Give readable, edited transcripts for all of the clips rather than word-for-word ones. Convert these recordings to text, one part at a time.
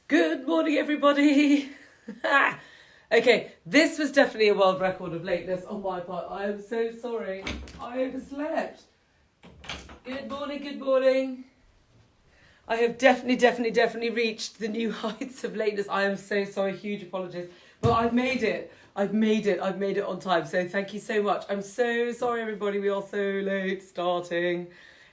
Good morning, everybody. Okay, this was definitely a world record of lateness on my part. I am so sorry. I overslept. Good morning, good morning. I have definitely reached the new heights of lateness. I am so sorry, huge apologies. But I've made it. I've made it on time. So thank you so much. I'm so sorry, everybody. We are so late starting.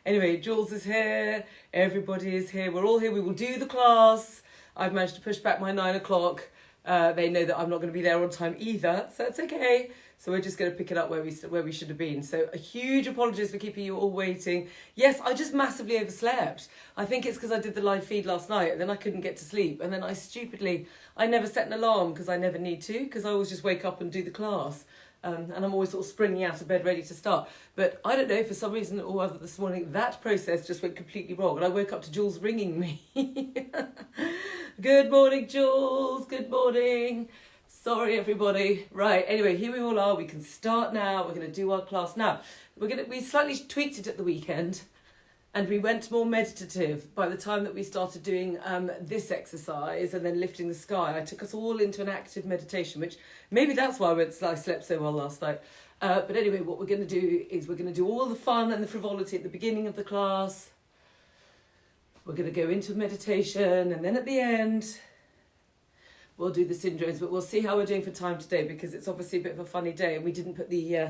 Anyway, Jules is here. Everybody is here. We're all here. We will do the class. I've managed to push back my 9 o'clock. They know that I'm not going to be there on time either, so it's okay. So we're just going to pick it up where we should have been. So a huge apologies for keeping you all waiting. Yes, I just massively overslept. I think it's because I did the live feed last night and then I couldn't get to sleep. And then I never set an alarm because I never need to, because I always just wake up and do the class. And I'm always sort of springing out of bed ready to start. But I don't know, for some reason or other this morning, that process just went completely wrong. And I woke up to Jules ringing me. Good morning, Jules. Good morning. Sorry, everybody. Right, anyway, here we all are. We can start now. We're going to do our class now. We slightly tweaked it at the weekend. And we went more meditative by the time that we started doing this exercise and then lifting the sky. I took us all into an active meditation, which maybe that's why I slept so well last night. But anyway, what we're going to do is we're going to do all the fun and the frivolity at the beginning of the class. We're going to go into meditation, and then at the end, we'll do the syndromes. But we'll see how we're doing for time today, because it's obviously a bit of a funny day, and we didn't put the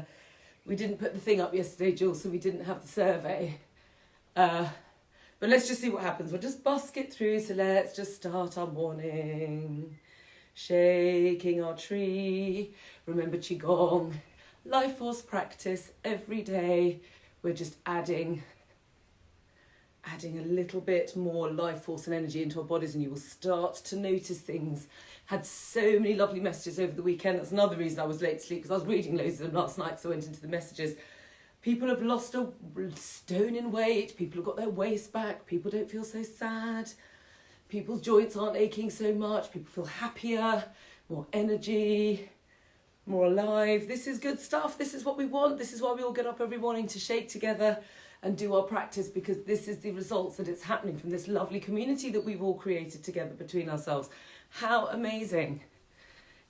thing up yesterday, Jules, so we didn't have the survey. But let's just see what happens. We'll just busk it through. So let's just start our morning. Shaking our tree. Remember Qigong. Life force practice every day. We're just adding a little bit more life force and energy into our bodies, and you will start to notice things. Had so many lovely messages over the weekend. That's another reason I was late to sleep, because I was reading loads of them last night, so I went into the messages. People have lost a stone in weight. People have got their waist back. People don't feel so sad. People's joints aren't aching so much. People feel happier, more energy, more alive. This is good stuff. This is what we want. This is why we all get up every morning to shake together and do our practice, because this is the results that it's happening from this lovely community that we've all created together between ourselves. How amazing.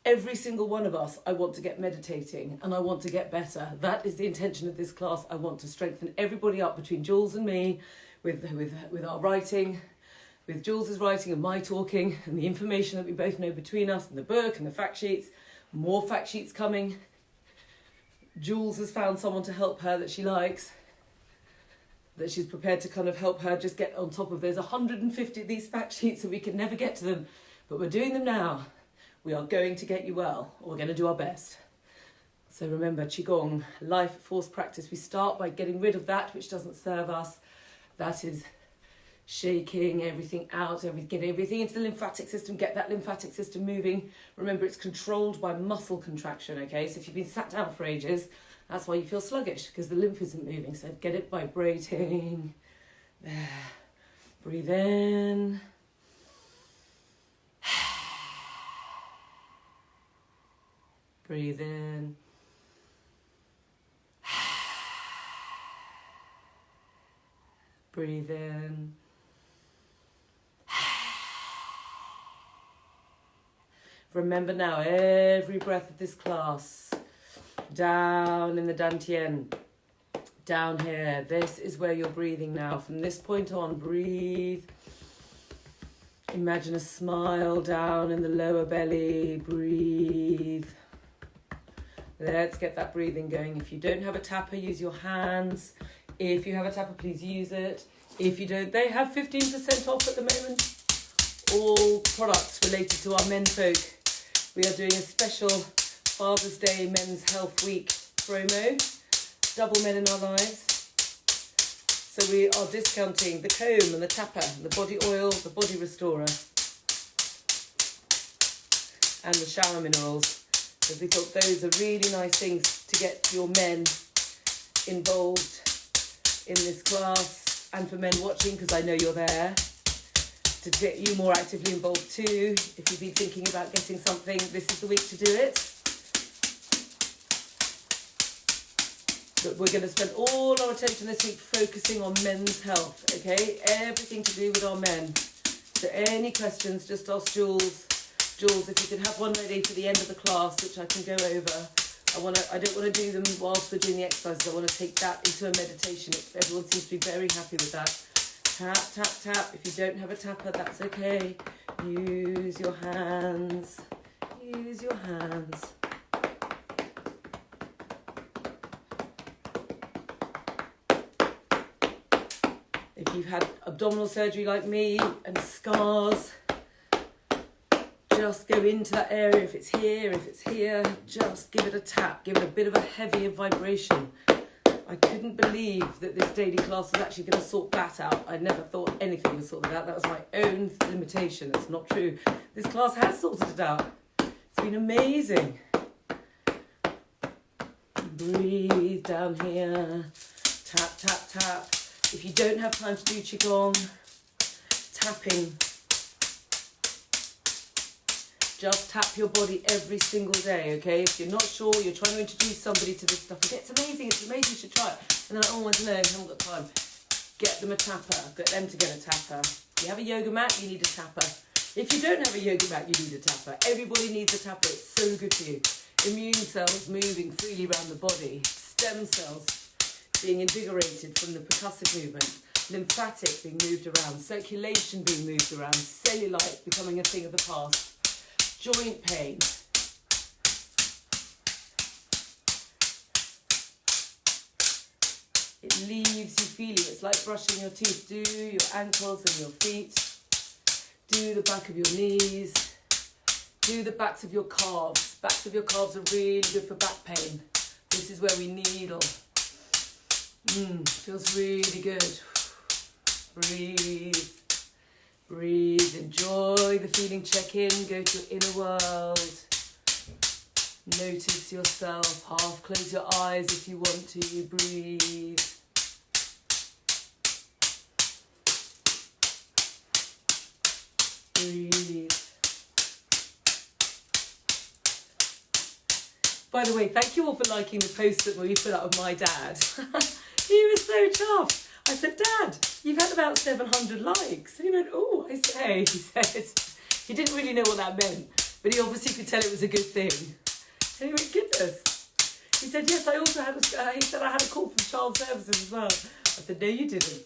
Every single one of us, I want to get meditating and I want to get better. That is the intention of this class. I want to strengthen everybody up between Jules and me with our writing, with Jules's writing and my talking, and the information that we both know between us, and the book and the fact sheets. More fact sheets coming. Jules has found someone to help her that she likes, that she's prepared to kind of help her just get on top of. There's 150 of these fact sheets and we can never get to them, but we're doing them now. We are going to get you well, or we're going to do our best. So remember, Qigong, life force practice. We start by getting rid of that which doesn't serve us. That is shaking everything out, get everything into the lymphatic system, get that lymphatic system moving. Remember, it's controlled by muscle contraction, okay? So if you've been sat down for ages, that's why you feel sluggish, because the lymph isn't moving. So get it vibrating. There. Breathe in. Breathe in. Breathe in. Remember now, every breath of this class, down in the dantian, down here. This is where you're breathing now. From this point on, breathe. Imagine a smile down in the lower belly. Breathe. Let's get that breathing going. If you don't have a tapper, use your hands. If you have a tapper, please use it. If you don't, they have 15% off at the moment. All products related to our menfolk. We are doing a special Father's Day Men's Health Week promo. Double men in our lives. So we are discounting the comb and the tapper, the body oil, the body restorer, and the shower minerals. Because we thought those are really nice things to get your men involved in this class, and for men watching, because I know you're there, to get you more actively involved too. If you've been thinking about getting something, this is the week to do it. But we're going to spend all our attention this week focusing on men's health, okay? Everything to do with our men. So any questions, just ask Jules. Jules, if you can have one ready for the end of the class, which I can go over. I don't want to do them whilst we're doing the exercises. I want to take that into a meditation. Everyone seems to be very happy with that. Tap, tap, tap. If you don't have a tapper, that's okay. Use your hands. Use your hands. If you've had abdominal surgery like me and scars, just go into that area. If it's here, just give it a tap. Give it a bit of a heavier vibration. I couldn't believe that this daily class was actually going to sort that out. I never thought anything would sort that out. That was my own limitation. That's not true. This class has sorted it out. It's been amazing. Breathe down here. Tap, tap, tap. If you don't have time to do Qigong, tapping. Just tap your body every single day, okay? If you're not sure, you're trying to introduce somebody to this stuff. It's amazing, you should try it. And they're like, oh, I don't know, I haven't got time. Get them a tapper, get them to get a tapper. If you have a yoga mat, you need a tapper. If you don't have a yoga mat, you need a tapper. Everybody needs a tapper, it's so good for you. Immune cells moving freely around the body. Stem cells being invigorated from the percussive movement. Lymphatic being moved around. Circulation being moved around. Cellulite becoming a thing of the past. Joint pain. It leaves you feeling, it's like brushing your teeth. Do your ankles and your feet. Do the back of your knees. Do the backs of your calves. Backs of your calves are really good for back pain. This is where we needle. Feels really good. Breathe. Breathe, enjoy the feeling, check in, go to your inner world. Notice yourself, half close your eyes if you want to, breathe. Breathe. By the way, thank you all for liking the post that we put out of my dad. He was so chuffed. I said, Dad, you've had about 700 likes. And he went, oh, I say, he said. He didn't really know what that meant, but he obviously could tell it was a good thing. And he went, goodness. He said, yes, I also had I had a call from Child Services as well. I said, no, you didn't.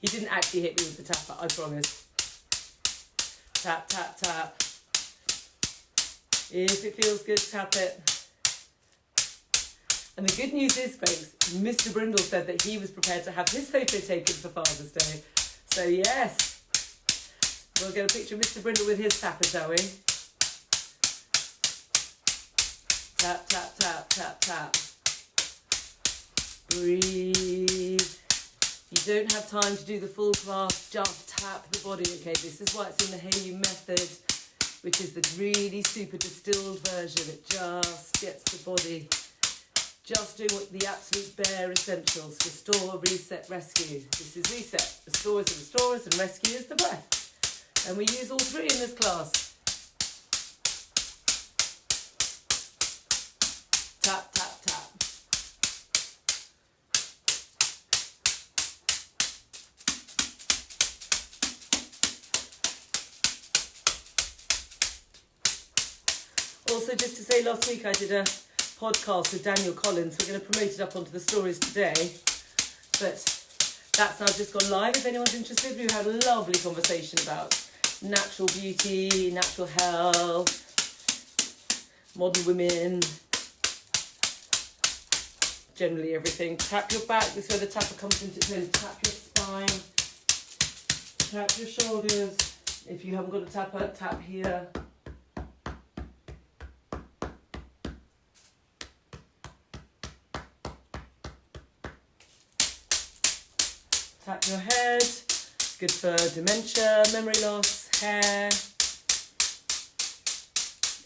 He didn't actually hit me with the tapper, I promise. Tap, tap, tap. If it feels good, tap it. And the good news is, folks, Mr. Brindle said that he was prepared to have his photo taken for Father's Day. So, yes, we'll get a picture of Mr. Brindle with his tapper, shall we? Tap, tap, tap, tap, tap. Breathe. You don't have time to do the full class, just tap the body, okay? This is why it's in the Heyu method, which is the really super distilled version. It just gets the body just doing what the absolute bare essentials. Restore, reset, rescue. This is reset. Restore is the restorers and rescue is the breath. And we use all three in this class. Tap, tap, tap. Also, just to say, last week I did a podcast with Daniel Collins. We're going to promote it up onto the stories today, but that's now just gone live. If anyone's interested, we had a lovely conversation about natural beauty, natural health, modern women, generally everything. Tap your back, this is where the tapper comes into its own. Tap your spine, tap your shoulders. If you haven't got a tapper, tap here. Tap your head, good for dementia, memory loss, hair,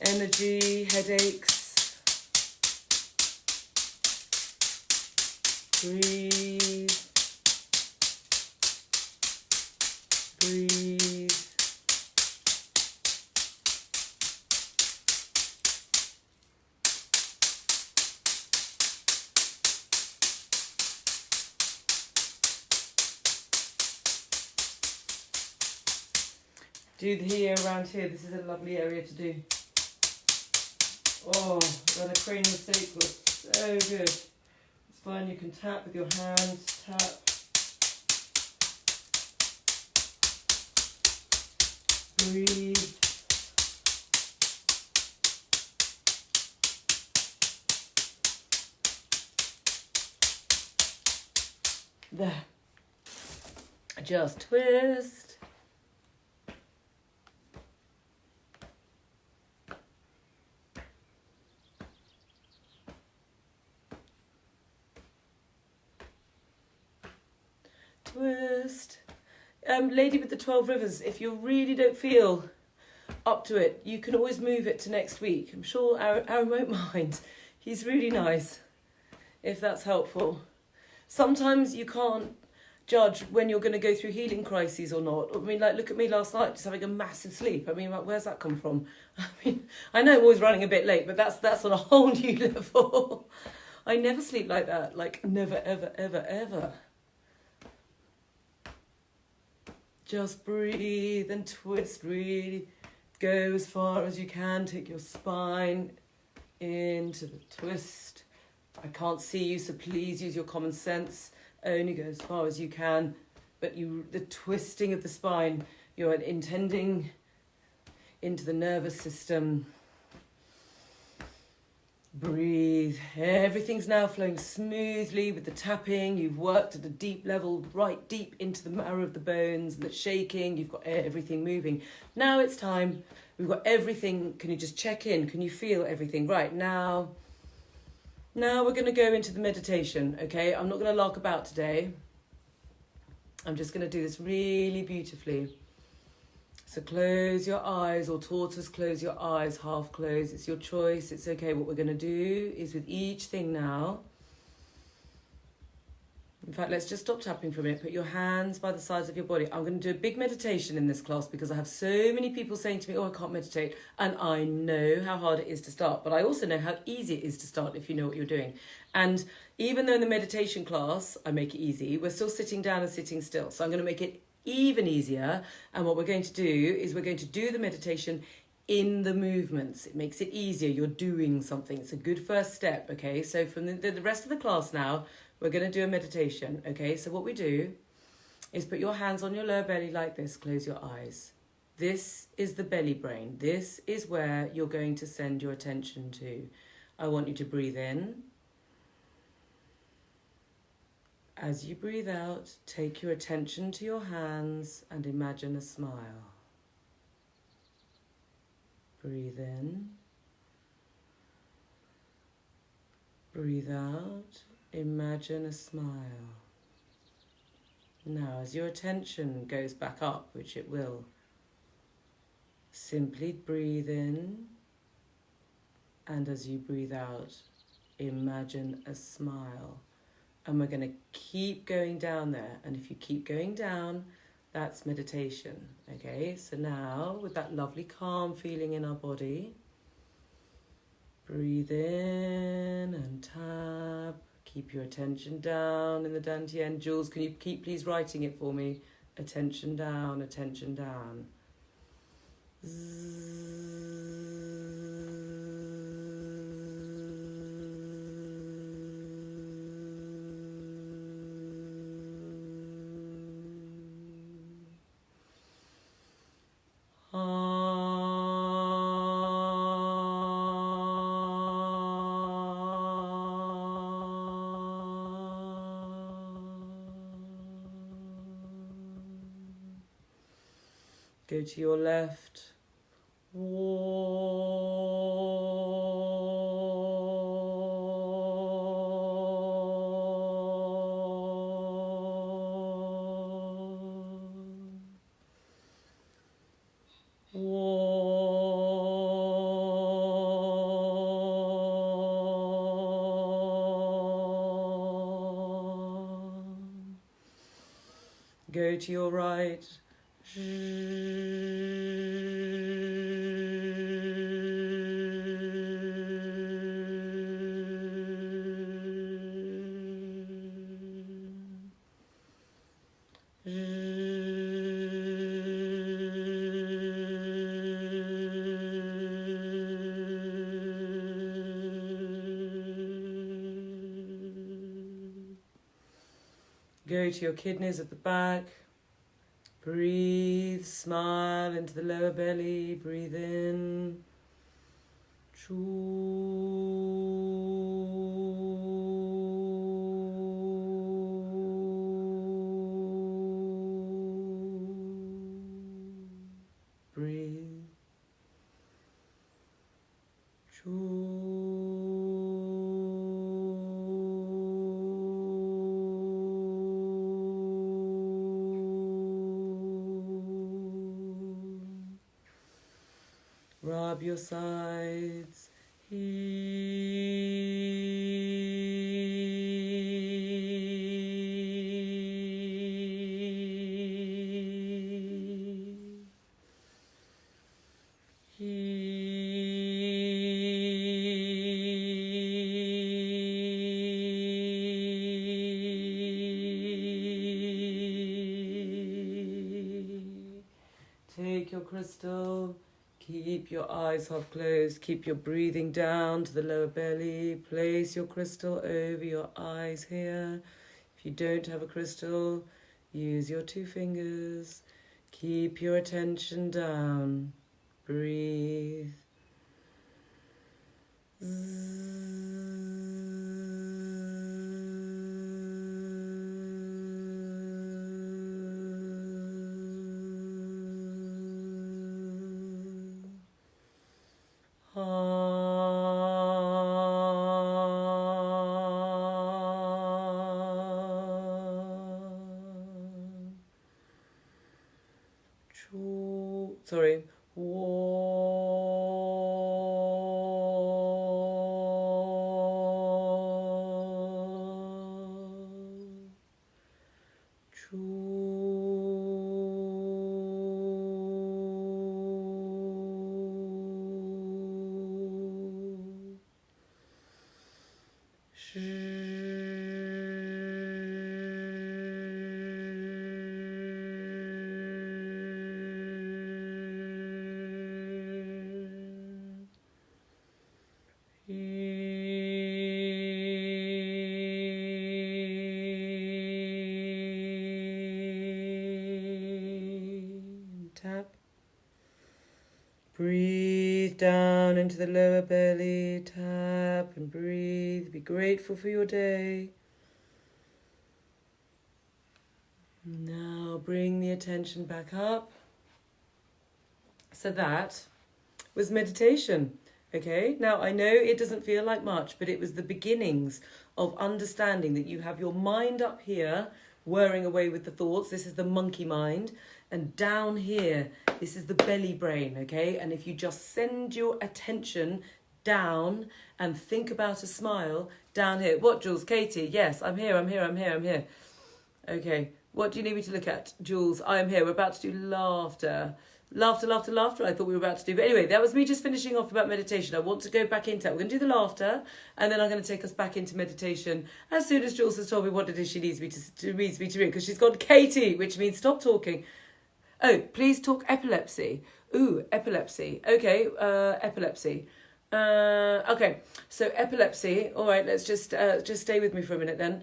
energy, headaches. Breathe, breathe. Do the here around here. This is a lovely area to do. Oh, around the cranial sacral. So good. It's fine. You can tap with your hands. Tap. Breathe. There. Just twist. Twist. Lady with the 12 rivers, if you really don't feel up to it, you can always move it to next week. I'm sure Aaron won't mind. He's really nice, if that's helpful. Sometimes you can't judge when you're going to go through healing crises or not. I mean, like, look at me last night, just having a massive sleep. I mean, like, where's that come from? I mean, I know I'm always running a bit late, but that's on a whole new level. I never sleep like that. Like, never, ever, ever, ever. Just breathe and twist, really. Go as far as you can. Take your spine into the twist. I can't see you, so please use your common sense. Only go as far as you can. But the twisting of the spine, you're intending into the nervous system. Breathe. Everything's now flowing smoothly with the tapping. You've worked at a deep level, right deep into the marrow of the bones, the shaking. You've got everything moving. Now it's time. We've got everything. Can you just check in? Can you feel everything? Right, now we're going to go into the meditation, okay? I'm not going to lark about today. I'm just going to do this really beautifully. So close your eyes, or tortoise, close your eyes, half close. It's your choice. It's okay. What we're going to do is with each thing now. In fact, let's just stop tapping for a minute. Put your hands by the sides of your body. I'm going to do a big meditation in this class because I have so many people saying to me, oh, I can't meditate. And I know how hard it is to start. But I also know how easy it is to start if you know what you're doing. And even though in the meditation class, I make it easy, we're still sitting down and sitting still. So I'm going to make it even easier. And what we're going to do is we're going to do the meditation in the movements. It makes it easier. You're doing something. It's a good first step, okay? So from the rest of the class now, we're going to do a meditation, okay? So what we do is put your hands on your lower belly like this. Close your eyes. This is the belly brain. This is where you're going to send your attention to. I want you to breathe in. As you breathe out, take your attention to your hands and imagine a smile. Breathe in. Breathe out. Imagine a smile. Now, as your attention goes back up, which it will, simply breathe in, and as you breathe out, imagine a smile. And we're going to keep going down there. And if you keep going down, that's meditation. Okay, so now with that lovely calm feeling in our body, breathe in and tap. Keep your attention down in the Dantian. Jules, can you keep please writing it for me? Attention down, attention down. Go to your left. Go to your right. go to your kidneys at the back. Breathe, smile into the lower belly, breathe in. Breathe. Rub your sides. Take your crystal. Keep your eyes half closed. Keep your breathing down to the lower belly. Place your crystal over your eyes here. If you don't have a crystal, use your 2 fingers. Keep your attention down. Breathe. Sorry. Tap. Breathe down into the lower belly. Tap and breathe. Be grateful for your day. Now bring the attention back up. So that was meditation. Okay, now I know it doesn't feel like much, but it was the beginnings of understanding that you have your mind up here whirring away with the thoughts. This is the monkey mind. And down here, this is the belly brain, okay? And if you just send your attention down and think about a smile down here. What, Jules? Katie? Yes, I'm here. Okay, what do you need me to look at, Jules? I am here. We're about to do laughter. Laughter, I thought we were about to do. But anyway, that was me just finishing off about meditation. I want to go back into that. We're going to do the laughter, and then I'm going to take us back into meditation as soon as Jules has told me what it is she needs me to read, because she's gone Katie, which means stop talking. Oh, please talk epilepsy. Ooh, epilepsy. Okay, epilepsy. Okay, so epilepsy, all right, let's just stay with me for a minute then,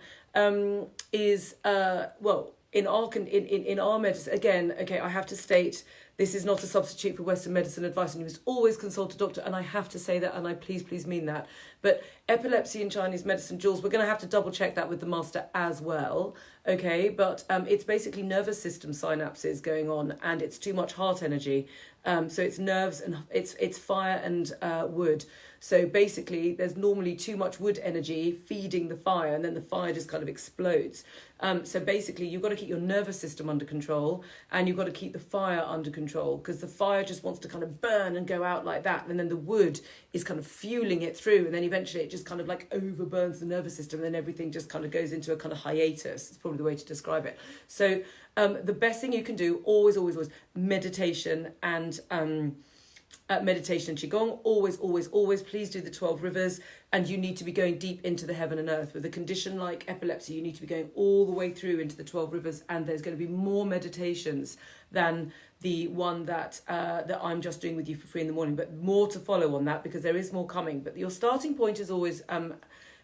is, well, in our medicine, again, okay, I have to state, this is not a substitute for Western medicine advice, and you must always consult a doctor, and I have to say that, and I please mean that. But epilepsy in Chinese medicine, Jules, we're going to have to double check that with the master as well, okay? But it's basically nervous system synapses going on, and it's too much heart energy. So it's nerves and it's fire and wood. So basically, there's normally too much wood energy feeding the fire, and then the fire just kind of explodes. So basically, you've got to keep your nervous system under control, and you've got to keep the fire under control, because the fire just wants to kind of burn and go out like that, and then the wood is kind of fueling it through, and then eventually it just kind of like overburns the nervous system, and then everything just kind of goes into a kind of hiatus. It's probably the way to describe it. So the best thing you can do, always, meditation and meditation and Qigong, always, please do the 12 rivers, and you need to be going deep into the heaven and earth. With a condition like epilepsy, you need to be going all the way through into the 12 rivers, and there's going to be more meditations than the one that I'm just doing with you for free in the morning, but more to follow on that, because there is more coming. But your starting point is always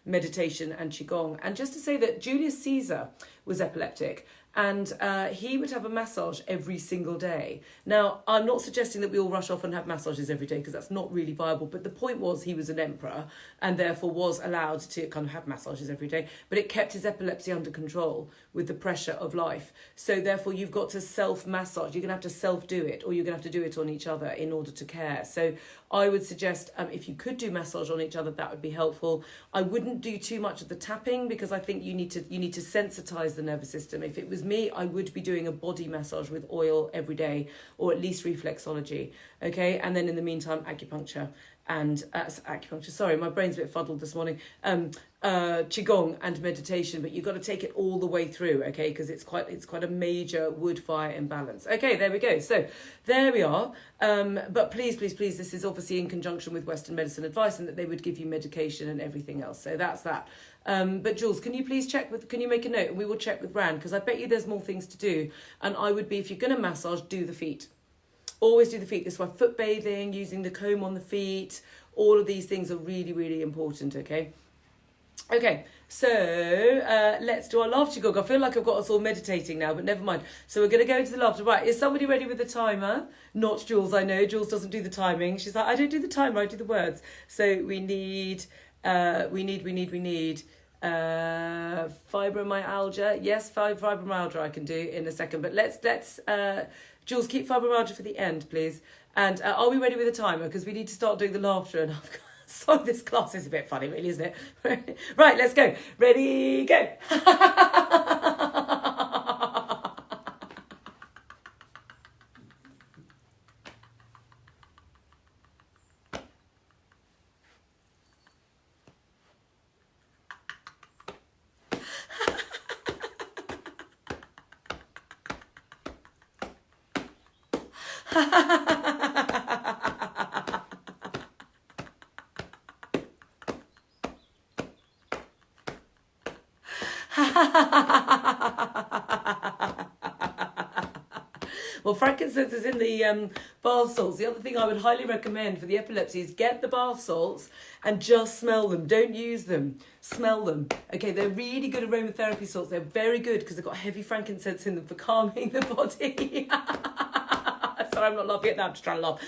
meditation and Qigong. And just to say that Julius Caesar was epileptic, and he would have a massage every single day. Now, I'm not suggesting that we all rush off and have massages every day, because that's not really viable. But the point was, he was an emperor and therefore was allowed to kind of have massages every day. But it kept his epilepsy under control with the pressure of life. So therefore, you've got to self-massage. You're going to have to self-do it, or you're going to have to do it on each other in order to care. So I would suggest if you could do massage on each other, that would be helpful. I wouldn't do too much of the tapping, because I think you need to sensitize the nervous system. If it was me, I would be doing a body massage with oil every day, or at least reflexology. Okay, and then in the meantime, acupuncture and sorry, my brain's a bit fuddled this morning. Qigong and meditation, but you've got to take it all the way through, okay, because it's quite a major wood fire imbalance. Okay, there we go. So there we are. But please, this is obviously in conjunction with Western medicine advice, and that they would give you medication and everything else. So that's that. But Jules, can you please can you make a note, and we will check with Rand, because I bet you there's more things to do. And I would be, if you're going to massage, do the feet. Always do the feet. This is why foot bathing, using the comb on the feet, all of these things are really, really important, okay? Okay, so let's do our laughter Qigong. I feel like I've got us all meditating now, but never mind. So we're going to go into the laughter. Right, is somebody ready with the timer? Not Jules, I know. Jules doesn't do the timing. She's like, I don't do the timer, I do the words. So we need fibromyalgia. Yes, fibromyalgia I can do in a second. But let's Jules, keep fibromyalgia for the end, please. And are we ready with the timer? Because we need to start doing the laughter. And so this class is a bit funny, really, isn't it? Right, let's go. Ready, go. Well, frankincense is in the bath salts. The other thing I would highly recommend for the epilepsy is get the bath salts and just smell them. Don't use them. Smell them. Okay, they're really good aromatherapy salts. They're very good because they've got heavy frankincense in them for calming the body. Sorry, I'm not laughing at that. I'm just trying to laugh.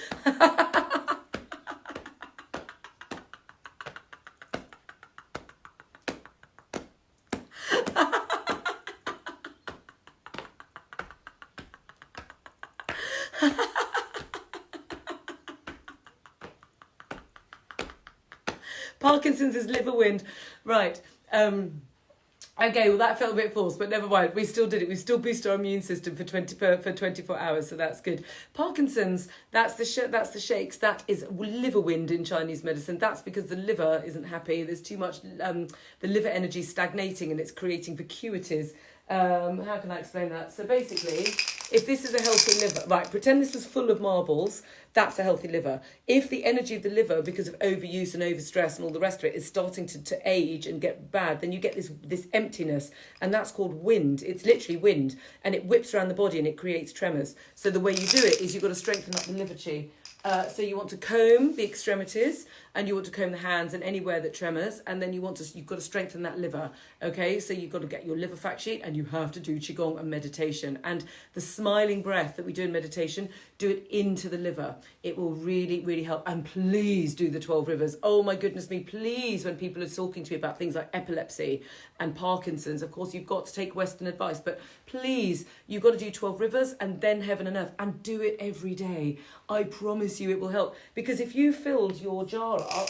Parkinson's is liver wind. Right. Okay, well that felt a bit forced, but never mind. We still did it. We still boosted our immune system for 24 hours, so that's good. Parkinson's, that's the shakes. That is liver wind in Chinese medicine. That's because the liver isn't happy. There's too much, the liver energy stagnating, and it's creating vacuities. How can I explain that? So basically, if this is a healthy liver, right, pretend this was full of marbles, that's a healthy liver. If the energy of the liver, because of overuse and overstress and all the rest of it, is starting to age and get bad, then you get this emptiness, and that's called wind. It's literally wind, and it whips around the body and it creates tremors. So the way you do it is you've got to strengthen up the liver chi. So you want to comb the extremities, and you want to comb the hands and anywhere that tremors, and then you've got to strengthen that liver. Okay, so you've got to get your liver fact sheet, and you have to do Qigong and meditation. And the smiling breath that we do in meditation, do it into the liver. It will really, really help. And please do the 12 rivers. Oh my goodness me, please, when people are talking to me about things like epilepsy and Parkinson's, of course you've got to take Western advice, but please, you've got to do 12 rivers and then heaven and earth, and do it every day. I promise you it will help. Because if you filled your jar up,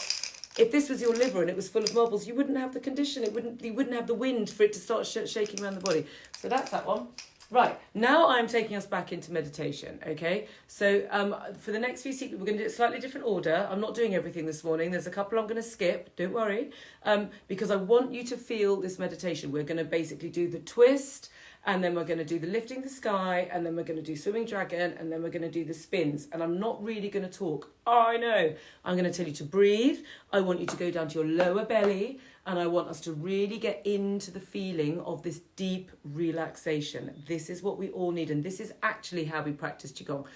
if this was your liver and it was full of marbles, you wouldn't have the condition. You wouldn't have the wind for it to start shaking around the body. So that's that one. Right, now I'm taking us back into meditation, okay? So for the next few sequences, we're going to do it slightly different order. I'm not doing everything this morning. There's a couple I'm going to skip, don't worry, because I want you to feel this meditation. We're going to basically do the twist, and then we're going to do the lifting the sky, and then we're going to do swimming dragon, and then we're going to do the spins. And I'm not really going to talk. Oh, I know. I'm going to tell you to breathe. I want you to go down to your lower belly, And I want us to really get into the feeling of this deep relaxation. This is what we all need, and this is actually how we practice Qigong.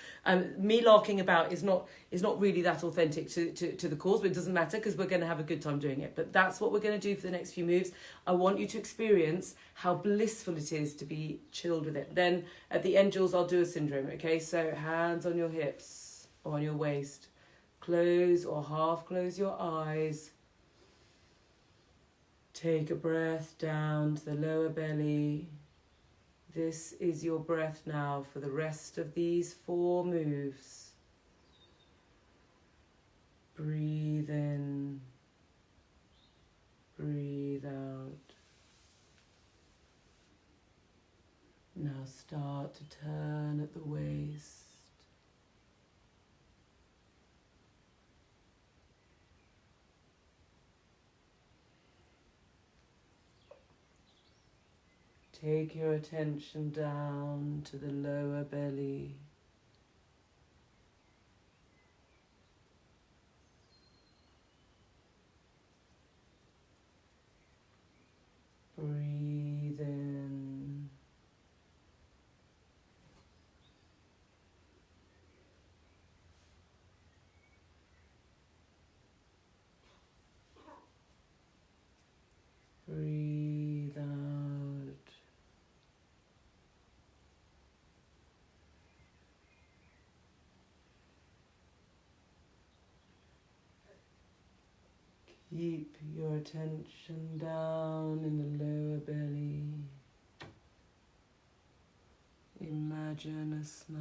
Me larking about is not really that authentic to the cause, but it doesn't matter because we're going to have a good time doing it. But that's what we're going to do for the next few moves. I want you to experience how blissful it is to be chilled with it. Then at the end, Jules, I'll do a syndrome, okay? So hands on your hips or on your waist. Close or half close your eyes. Take a breath down to the lower belly. This is your breath now for the rest of these 4 moves. Breathe in. Breathe out. Now start to turn at the waist. Take your attention down to the lower belly. Breathe in. Breathe out. Keep your attention down in the lower belly. Imagine a smile.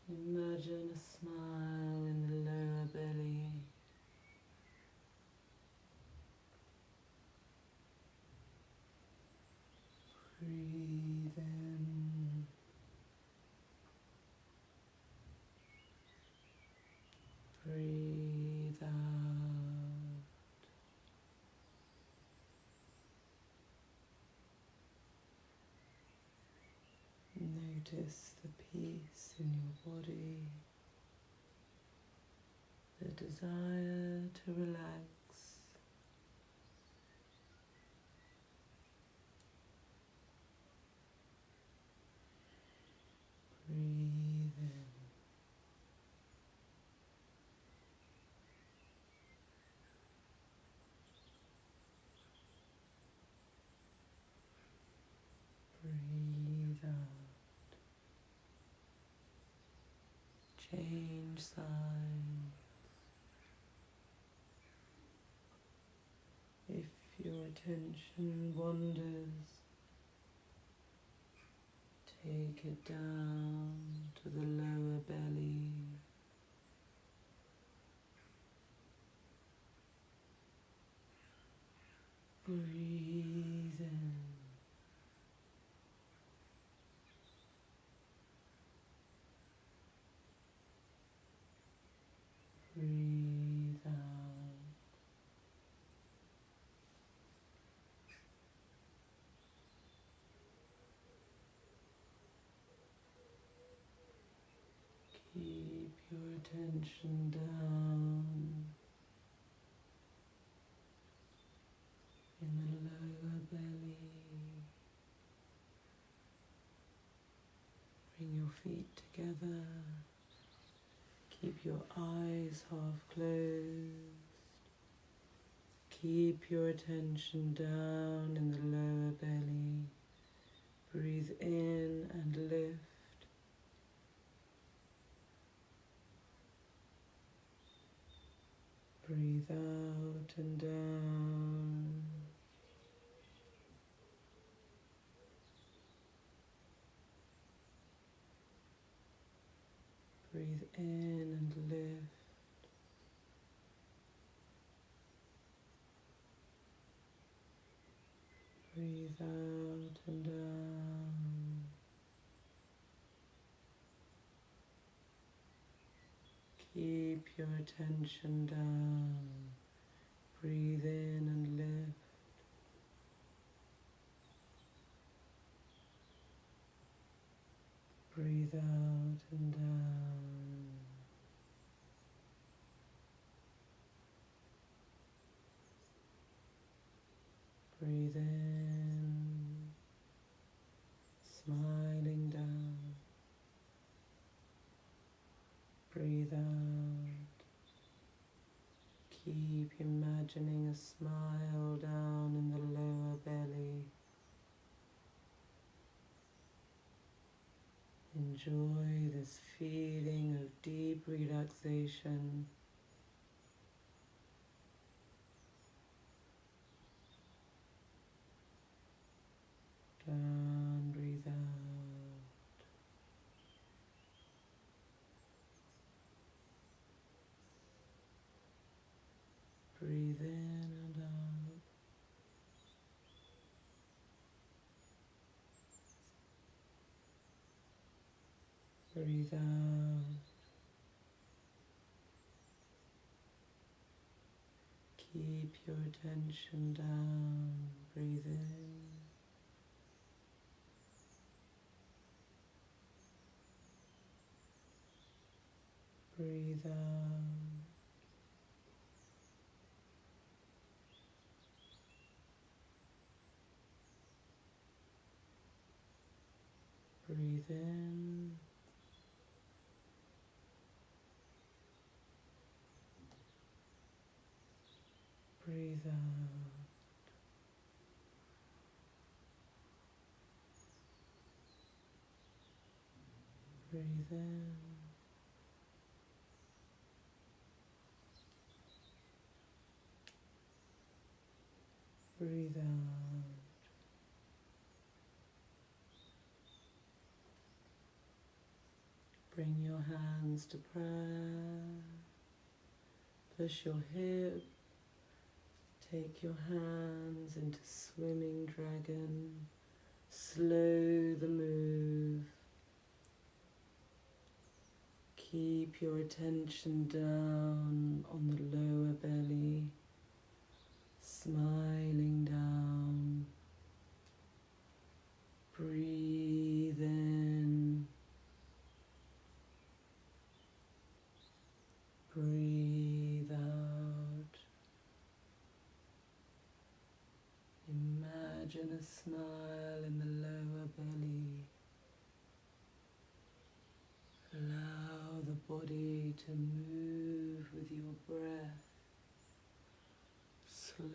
Imagine a smile in the lower belly. Breathe in. Breathe out. Notice the peace in your body, the desire to relax. Breathe in. Breathe out. Change sides. If your attention wanders, take it down to the lower belly. Breathe in. Breathe out. Keep your attention down in the lower belly. Bring your feet together. Keep your eyes half closed. Keep your attention down in the lower belly. Breathe in and lift. Breathe out and down. Breathe in and lift. Breathe out and down. Keep your attention down. Breathe in and lift. Breathe in, smiling down. Breathe out. Keep imagining a smile down in the lower belly. Enjoy this feeling of deep relaxation. Down, breathe out. Breathe in and out. Breathe out. Keep your attention down. Breathe in. Breathe out. Breathe in. Breathe out. Breathe in. Breathe out. Bring your hands to prayer. Push your hip. Take your hands into swimming dragon. Slow the move. Keep your attention down on the lower belly, smiling down. Breathe in. Breathe out. Imagine a smile in the lower belly. Allow the body to move with your breath. Slow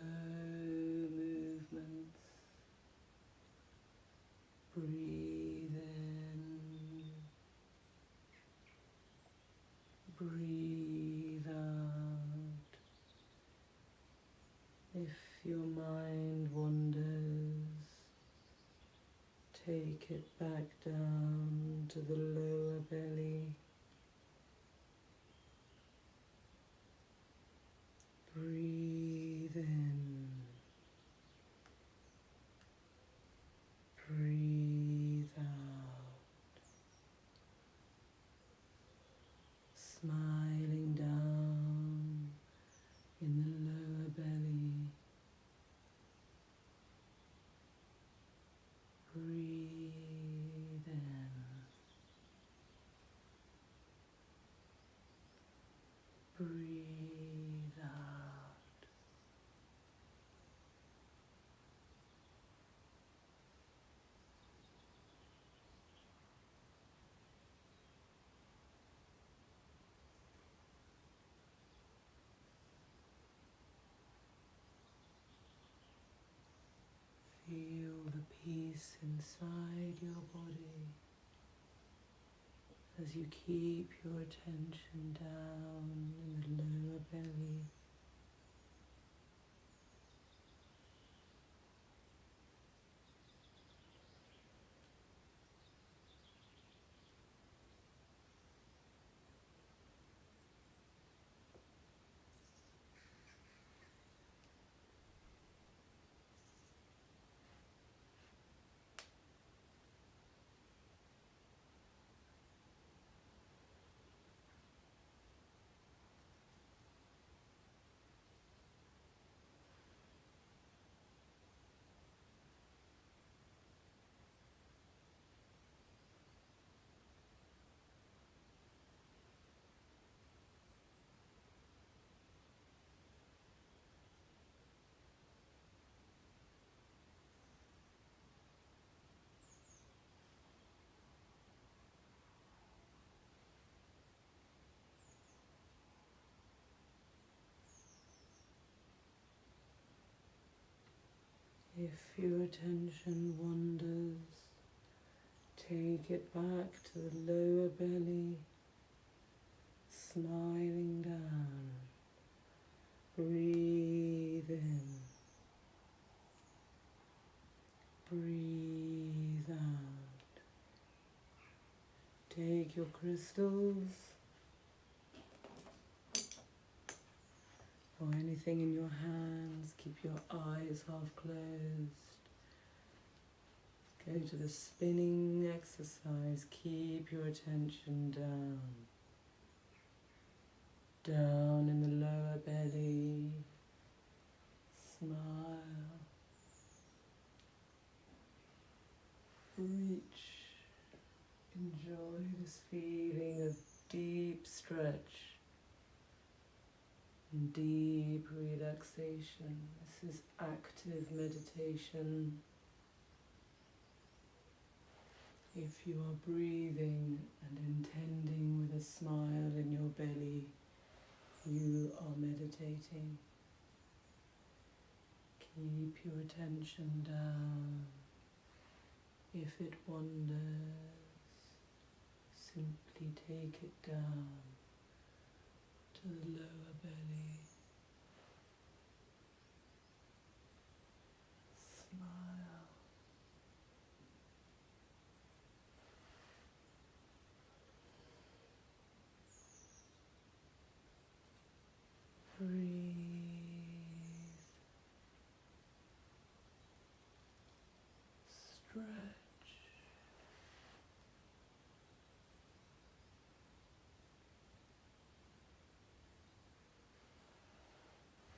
movements. Breathe in. Breathe out. If your mind wanders, take it back down to the lower belly. Breathe in. Breathe out. Smiling down in the lower belly. Breathe in. Breathe out. Feel the peace inside your body as you keep your attention down in the lower belly. If your attention wanders, take it back to the lower belly, smiling down. Breathe in. Breathe out. Take your crystals or anything in your hands. Keep your eyes half closed. Go to the spinning exercise. Keep your attention down. Down in the lower belly. Smile. Reach. Enjoy this feeling of deep stretch and deep relaxation. This is active meditation. If you are breathing and intending with a smile in your belly, you are meditating. Keep your attention down. If it wanders, simply take it down to the lower belly. Smile. Breathe. Stretch.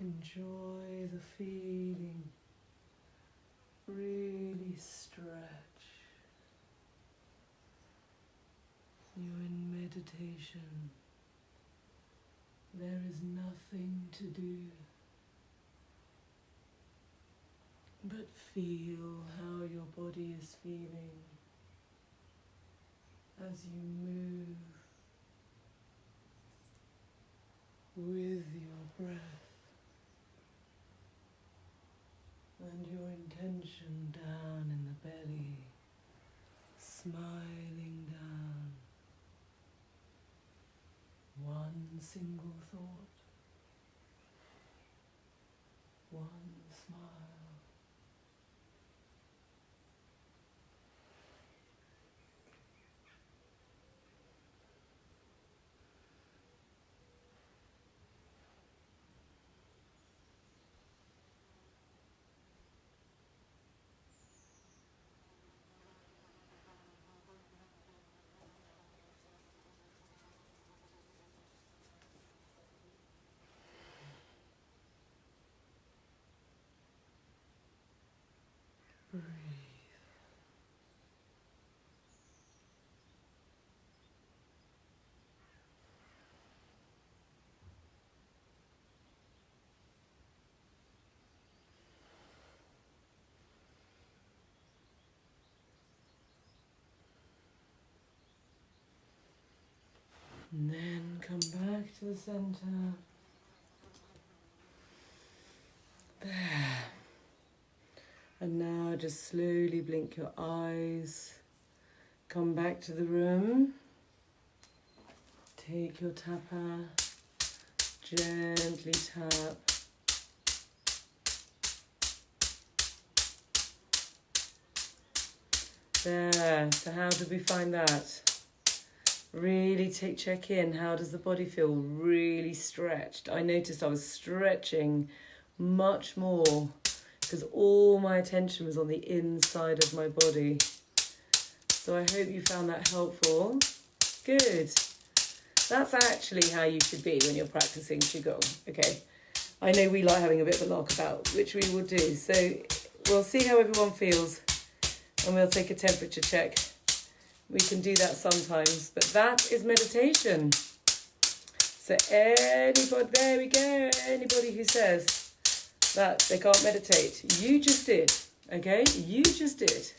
Enjoy the feeling. Really stretch. You're in meditation. There is nothing to do but feel how your body is feeling as you move with your breath and your intention down in the belly, smiling down. One single thought, one smile. Breathe. And then come back to the center. There. And now just slowly blink your eyes. Come back to the room. Take your tapper. Gently tap. There. So how did we find that? Really check in. How does the body feel? Really stretched. I noticed I was stretching much more because all my attention was on the inside of my body. So I hope you found that helpful. Good. That's actually how you should be when you're practicing Qigong, okay? I know we like having a bit of a lark about, which we will do. So we'll see how everyone feels and we'll take a temperature check. We can do that sometimes, but that is meditation. So anybody, there we go, anybody who says that they can't meditate, you just did, okay? You just did.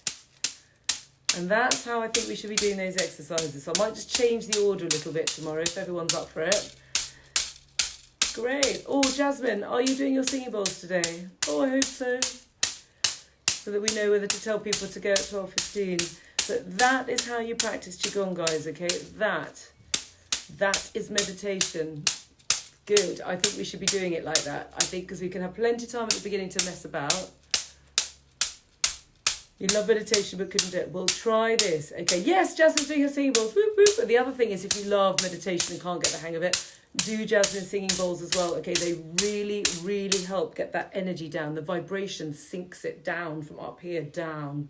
And that's how I think we should be doing those exercises. So I might just change the order a little bit tomorrow if everyone's up for it. Great. Oh, Jasmine, are you doing your singing bowls today? Oh, I hope so. so that we know whether to tell people to go at 12:15. But that is how you practice Qigong, guys, okay? That is meditation. Good. I think we should be doing it like that. I think because we can have plenty of time at the beginning to mess about. You love meditation but couldn't do it. Well, try this. Okay, yes, Jasmine's doing her singing bowls. Whoop, whoop. But the other thing is, if you love meditation and can't get the hang of it, do Jasmine's singing bowls as well. Okay, they really, really help get that energy down. The vibration sinks it down from up here, down.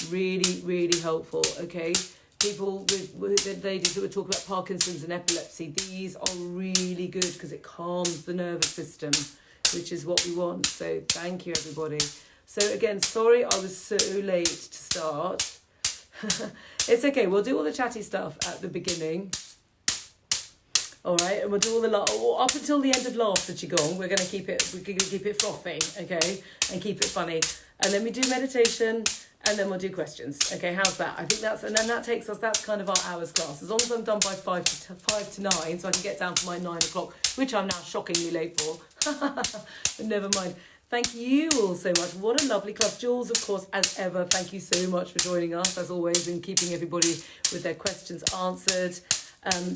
Really, really helpful, okay? People with the ladies who were talking about Parkinson's and epilepsy, these are really good because it calms the nervous system, which is what we want. So thank you, everybody. So again, sorry I was so late to start. It's okay, we'll do all the chatty stuff at the beginning. All right, and we'll do all the up until the end of laughter Qigong. We're going to keep it frothy, okay, and keep it funny. And then we do meditation, and then we'll do questions. Okay, how's that? I think and then that takes us. That's kind of our hours class. As long as I'm done by 5 to 9, so I can get down for my 9 o'clock, which I'm now shockingly late for. But never mind. Thank you all so much. What a lovely class. Jules, of course, as ever, thank you so much for joining us, as always, and keeping everybody with their questions answered.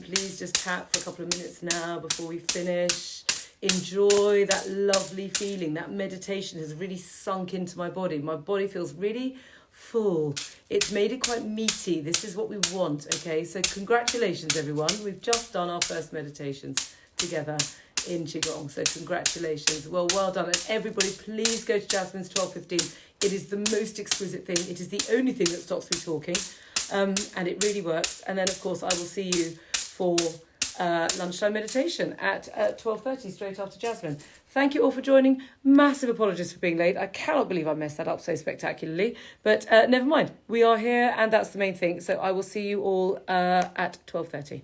Please just tap for a couple of minutes now before we finish. Enjoy that lovely feeling. That meditation has really sunk into my body. My body feels really full. It's made it quite meaty. This is what we want, okay? So congratulations, everyone. We've just done our first meditations together in Qigong. So congratulations. Well done. And everybody, please go to Jasmine's 12:15. It is the most exquisite thing. It is the only thing that stops me talking. And it really works. And then, of course, I will see you for lunchtime meditation at 12:30, straight after Jasmine. Thank you all for joining. Massive apologies for being late. I cannot believe I messed that up so spectacularly. But never mind. We are here, and that's the main thing. So I will see you all at 12:30.